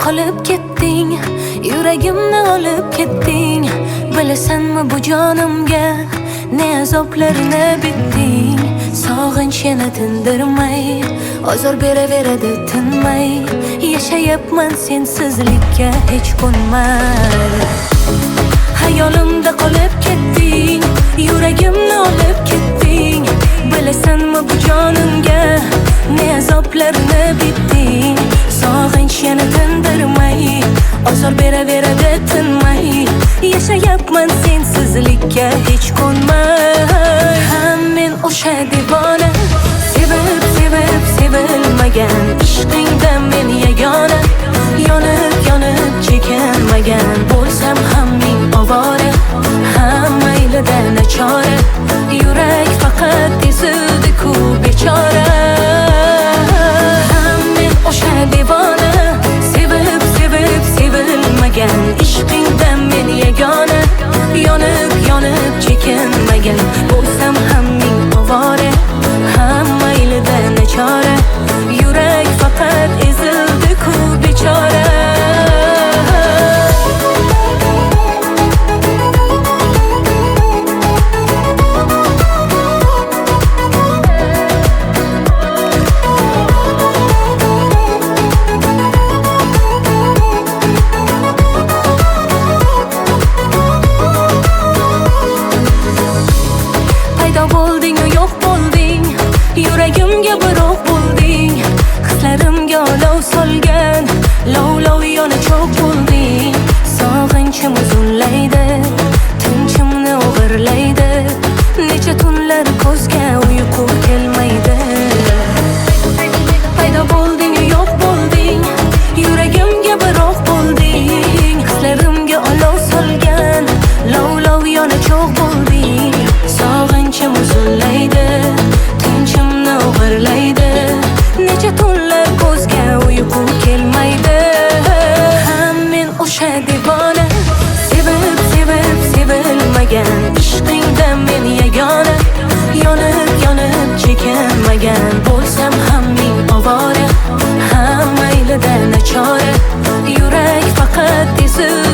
qolib ketding, yuragimni olib ketding. Bilasanmi bu jonimga ne azoblarni bitding. Sog'inch yana tindirmay, ozor beraveradi tinmay. Yashayapman sensizlikka hech ko'nmay. Hayolimda qolib ketding, yuragimni olib ketding. Bilasanmi bu jonimga ne azoblarni bitding. Sog'inch yana tindirmay, ozor beraveradi tinmay. Yashayapman sensizlikka hech ko'nmay. Men o'sha devona, sevib sevib sevilmagan, ishqingda men yagona, yonib yonib chekinmagan. Bo'lsam ham ming ovora, ham maylida nachora. Yurak faqat ezildi-ku bechora. Men o'sha devona, sevib sevib sevilmagan, ishqingda men yagona, yonib yonib chekinmagan. Bo'lsam ham ming ovora, ham maylida nachora. Yurak faqat ezildi-ku bechora. Yuragimga biroq bo'lding, hislarimga olov solgan, lov yona cho'q bo'lding. Sog'inchim uzunlaydi, tinchimni o'g'irlaydi. Necha tunlar ko'zga uyqu kelmaydi. Paydo bo'lding, yo'q bo'lding, yuragimga biroq bo'lding. Hislarimga olov solgan, lov yona cho'q bo'lding. Sog'inchim uzunlaydi, o'g'irlaydi. Necha tunlar ko'zga uyqu kelmaydi. Men o'sha devona, sevib sevib sevilmagan, ishqingda men yagona, yonib yonib chekinmagan. Bo'lsam ham ming ovora, ham maylida nachora. Yurak faqat ezildi